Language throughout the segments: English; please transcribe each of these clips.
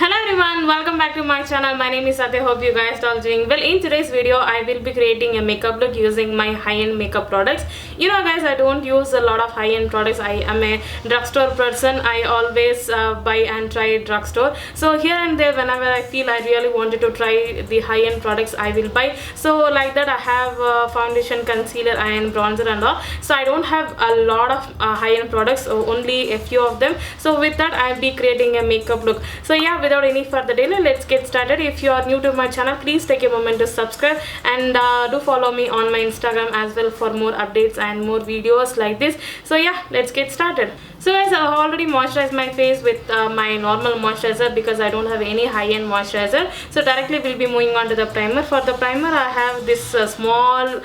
Hello everyone, welcome back to my channel. My name is Sathya. Hope you guys are all doing well. In today's video, I will be creating a makeup look using my high-end makeup products. You know guys, I don't use a lot of high-end products. I am a drugstore person. I always buy and try drugstore. So here and there, whenever I feel I really wanted to try the high-end products, I will buy. So like that, I have foundation, concealer and bronzer and all. So I don't have a lot of high-end products, only a few of them. So with that, I'll be creating a makeup look. So yeah, without any further delay, let's get started. If you are new to my channel, please take a moment to subscribe and do follow me on my Instagram as well for more updates and more videos like this. So yeah, let's get started. So guys, I have already moisturized my face with my normal moisturizer because I don't have any high-end moisturizer. So directly we'll be moving on to the primer. For the primer, I have this small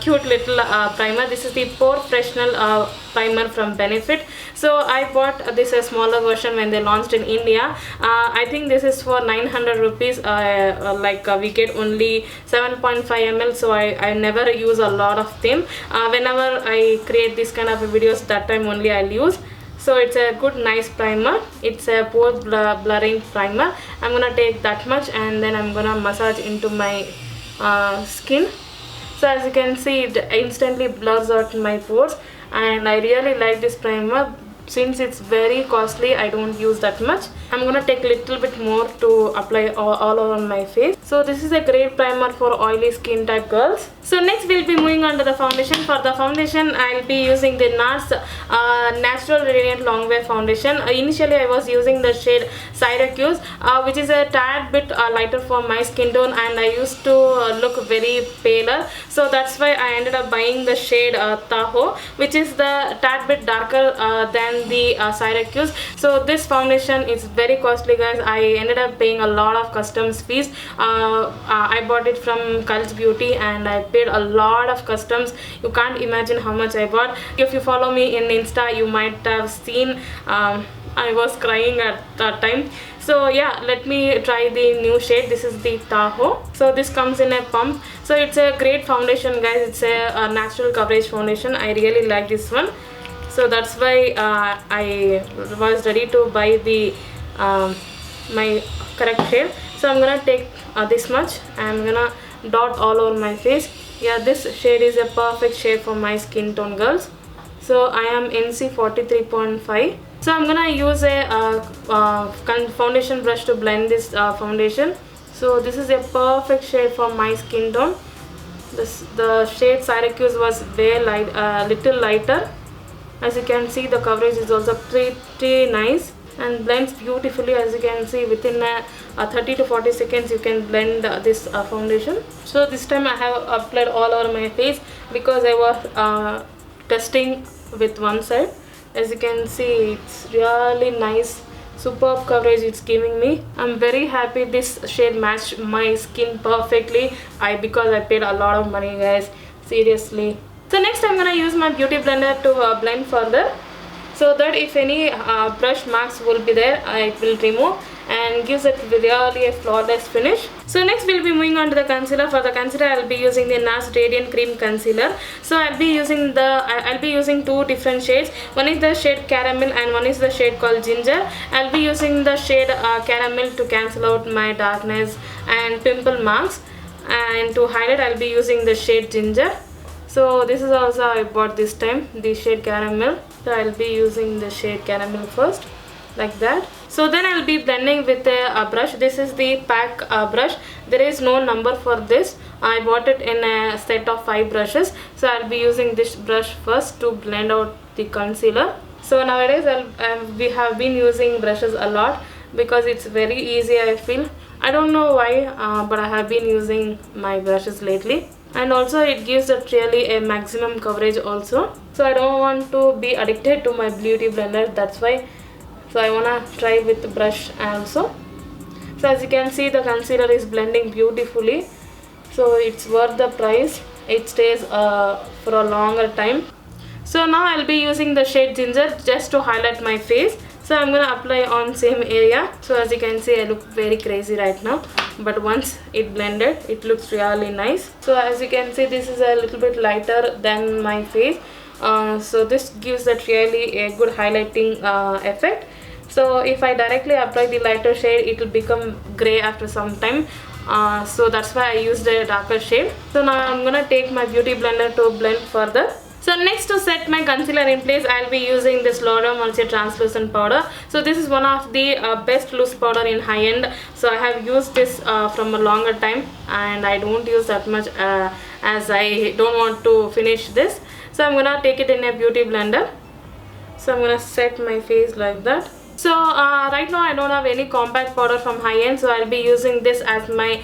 cute little primer. This is the POREfessional primer from Benefit. So I bought this smaller version when they launched in India. I think this is for 900 rupees. We get only 7.5 ml, so I never use a lot of them. Whenever I create this kind of videos, that time only I'll use. So it's a good nice primer. It's a pore blurring primer. I'm gonna take that much and then I'm gonna massage into my skin. So as you can see, it instantly blurs out my pores, and I really like this primer. Since it's very costly, I don't use that much. I'm gonna take a little bit more to apply all over my face. So this is a great primer for oily skin type girls. So next we'll be moving on to the foundation. For the foundation, I'll be using the Nars Natural Radiant Longwear foundation. Initially I was using the shade Syracuse, which is a tad bit lighter for my skin tone, and I used to look very paler. So that's why I ended up buying the shade Tahoe, which is the tad bit darker than the Syracuse. So this foundation is very costly guys. I ended up paying a lot of customs fees. I bought it from Cults Beauty and I paid a lot of customs. You can't imagine how much I bought. If you follow me in Insta, you might have seen I was crying at that time. So yeah, let me try the new shade. This is the Tahoe. So this comes in a pump. So it's a great foundation guys. It's a natural coverage foundation. I really like this one. So that's why I was ready to buy the my correct shade. So I'm gonna take this much and I'm gonna dot all over my face. Yeah, this shade is a perfect shade for my skin tone girls. So I am NC 43.5. So I'm gonna use a foundation brush to blend this foundation. So this is a perfect shade for my skin tone. The shade Syracuse was very light, little lighter. As you can see, the coverage is also pretty nice and blends beautifully. As you can see, within 30 to 40 seconds you can blend this foundation. So this time I have applied all over my face because I was testing with one side. As you can see, it's really nice, superb coverage it's giving me. I'm very happy this shade matched my skin perfectly. Because I paid a lot of money guys, seriously. So next I'm gonna use my beauty blender to blend further, so that if any brush marks will be there, it will remove and gives it really a flawless finish. So next we'll be moving on to the concealer. For the concealer, I'll be using the Nars Radiant Cream Concealer. So I'll be using two different shades. One is the shade Caramel and one is the shade called Ginger. I'll be using the shade Caramel to cancel out my darkness and pimple marks, and to highlight I'll be using the shade Ginger. So this is also I bought this time, the shade Caramel. So I'll be using the shade Caramel first, like that. So then I'll be blending with a brush. This is the pack brush. There is no number for this. I bought it in a set of 5 brushes. So I'll be using this brush first to blend out the concealer. So nowadays we have been using brushes a lot because it's very easy, I feel. I don't know why, but I have been using my brushes lately. And also it gives it really a maximum coverage also. So I don't want to be addicted to my beauty blender, that's why. So I wanna try with the brush also. So as you can see, the concealer is blending beautifully. So it's worth the price. It stays for a longer time. So now I'll be using the shade Ginger just to highlight my face. So I'm gonna apply on same area. So as you can see, I look very crazy right now, but once it blended, it looks really nice. So as you can see, this is a little bit lighter than my face. So this gives that really a good highlighting effect. So if I directly apply the lighter shade, it will become gray after some time. So that's why I used a darker shade. So now I'm gonna take my beauty blender to blend further. So next, to set my concealer in place, I'll be using this Mercier translucent powder. So this is one of the best loose powder in high end. So I have used this from a longer time, and I don't use that much as I don't want to finish this. So I'm gonna take it in a beauty blender. So I'm gonna set my face like that. So right now I don't have any compact powder from high end, so I'll be using this as my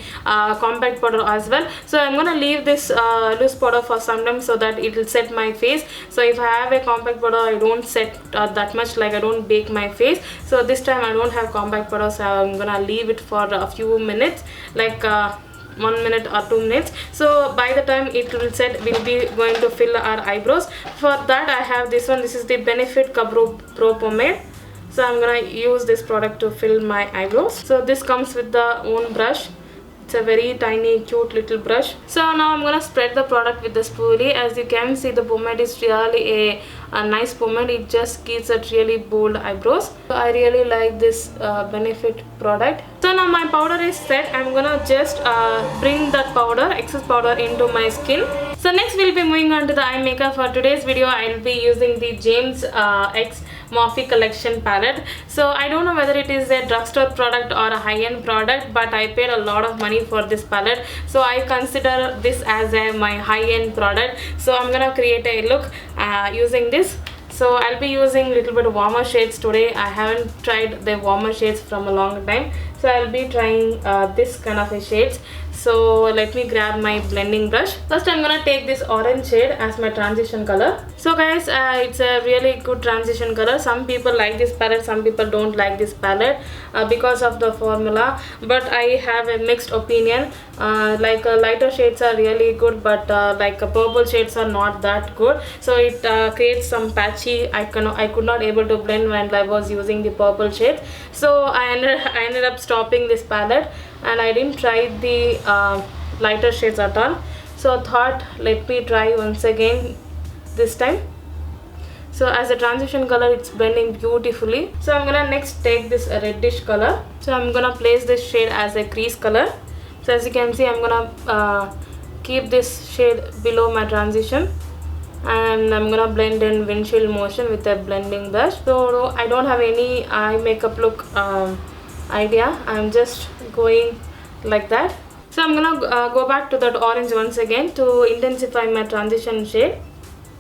compact powder as well. So I'm gonna leave this loose powder for some time so that it will set my face. So if I have a compact powder, I don't set that much, like I don't bake my face. So this time I don't have compact powder, so I'm gonna leave it for a few minutes, like 1 minute or 2 minutes. So by the time it will set, we'll be going to fill our eyebrows. For that I have this one. This is the Benefit Pro Pomade. So I'm gonna use this product to fill my eyebrows. So this comes with the own brush. It's a very tiny cute little brush. So now I'm gonna spread the product with the spoolie. As you can see, the pomade is really a nice pomade. It just gives a really bold eyebrows. So I really like this Benefit product. So now my powder is set. I'm gonna just bring that powder, excess powder, into my skin. So next we'll be moving on to the eye makeup. For today's video, I'll be using the James X Morphe collection palette. So I don't know whether it is a drugstore product or a high-end product, but I paid a lot of money for this palette, so I consider this as my high-end product. So I'm gonna create a look using this. So I'll be using a little bit of warmer shades today. I haven't tried the warmer shades from a long time, so I'll be trying this kind of a shades. So let me grab my blending brush. First I'm gonna take this orange shade as my transition color. So guys, it's a really good transition color. Some people like this palette, some people don't like this palette because of the formula, but I have a mixed opinion. Lighter shades are really good, but purple shades are not that good. So it creates some patchy. I could not able to blend when I was using the purple shades. So I ended up stopping this palette, and I didn't try the lighter shades at all. So I thought, let me try once again this time. So as a transition color, it's blending beautifully. So I'm gonna next take this reddish color. So I'm gonna place this shade as a crease color. So as you can see, I'm gonna keep this shade below my transition, and I'm gonna blend in windshield motion with a blending brush. So I don't have any eye makeup look idea. I'm just going like that. So I'm gonna go back to that orange once again to intensify my transition shade.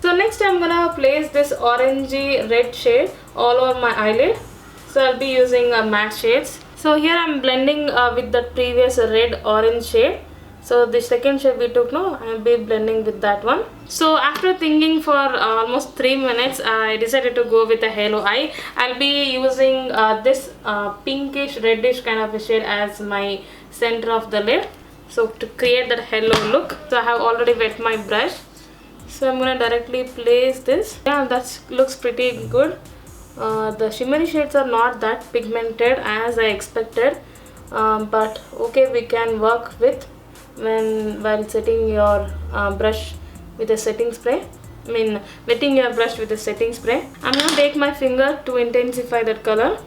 So next I'm gonna place this orangey red shade all over my eyelid. So I'll be using matte shades. So here I'm blending with the previous red orange shade. So the second shade we took, no, I'll be blending with that one. So after thinking for almost 3 minutes, I decided to go with a halo eye. I'll be using this pinkish reddish kind of a shade as my center of the lid, so to create that halo look. So I have already wet my brush, so I'm gonna directly place this. Yeah, that looks pretty good. The shimmery shades are not that pigmented as I expected, but okay, we can work with while setting your brush with a setting spray. Wetting your brush with a setting spray. I'm gonna take my finger to intensify that color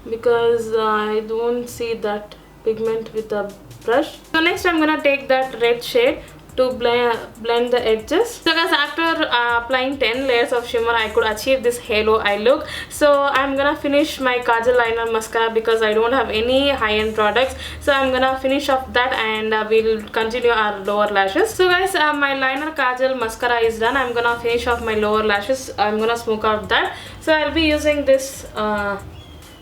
because I don't see that pigment with the brush. So next I'm gonna take that red shade to blend the edges. So guys, after applying 10 layers of shimmer, I could achieve this halo eye look. So I'm gonna finish my kajal liner mascara because I don't have any high-end products. So I'm gonna finish off that, and we'll continue our lower lashes. So guys, my liner, kajal, mascara is done. I'm gonna finish off my lower lashes. I'm gonna smoke out that. So I'll be using this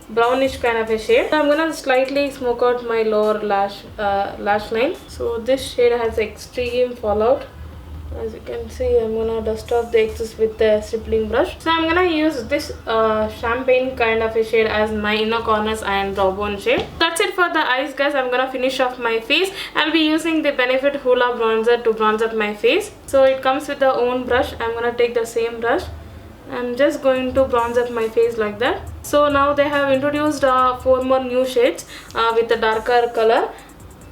brownish kind of a shade. So I'm gonna slightly smoke out my lower lash line. So this shade has extreme fallout. As you can see, I'm gonna dust off the excess with the stippling brush. So I'm gonna use this champagne kind of a shade as my inner corners and brow bone shade. That's it for the eyes, guys. I'm gonna finish off my face. I'll be using the Benefit Hoola bronzer to bronze up my face. So it comes with the own brush. I'm gonna take the same brush. I'm just going to bronze up my face like that. So now they have introduced 4 more new shades with a darker color,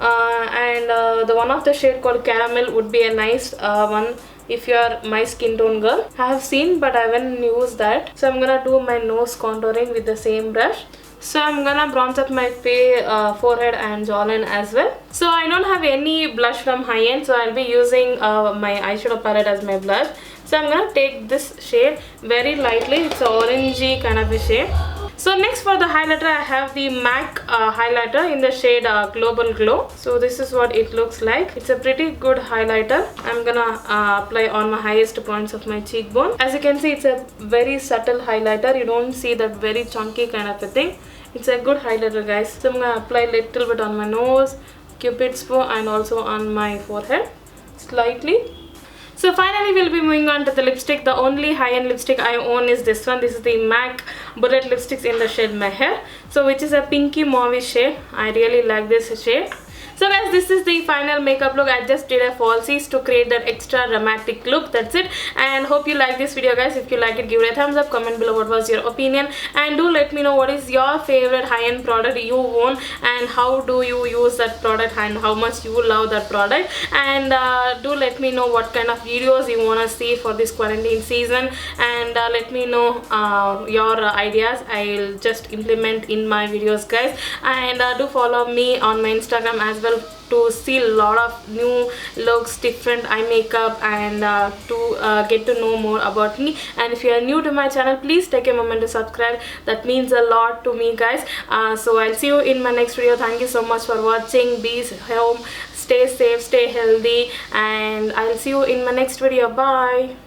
and the one of the shade called caramel would be a nice one if you are my skin tone girl. I have seen but I haven't used that. So I'm gonna do my nose contouring with the same brush. So I'm gonna bronze up my forehead and jawline as well. So I don't have any blush from high end, so I'll be using my eyeshadow palette as my blush. So I'm gonna take this shade very lightly. It's an orangey kind of a shade. So next for the highlighter, I have the MAC highlighter in the shade Global Glow. So this is what it looks like. It's a pretty good highlighter. I'm gonna apply on my highest points of my cheekbone. As you can see, it's a very subtle highlighter. You don't see that very chunky kind of a thing. It's a good highlighter, guys. So I'm gonna apply a little bit on my nose, cupid's bow, and also on my forehead slightly. So finally we'll be moving on to the lipstick. The only high-end lipstick I own is this one. This is the MAC Bullet Lipsticks in the shade Mehr. So which is a pinky mauve shade. I really like this shade. So guys, this is the final makeup look. I just did a falsies to create that extra dramatic look. That's it. And hope you like this video, guys. If you like it, give it a thumbs up. Comment below what was your opinion. And do let me know what is your favorite high-end product you own. And how do you use that product. And how much you love that product. And do let me know what kind of videos you want to see for this quarantine season. And let me know your ideas. I'll just implement in my videos, guys. And do follow me on my Instagram as well to see a lot of new looks, different eye makeup, and to get to know more about me. And if you are new to my channel, please take a moment to subscribe. That means a lot to me, guys. So I'll see you in my next video. Thank you so much for watching. Be home, stay safe, stay healthy, and I'll see you in my next video. Bye.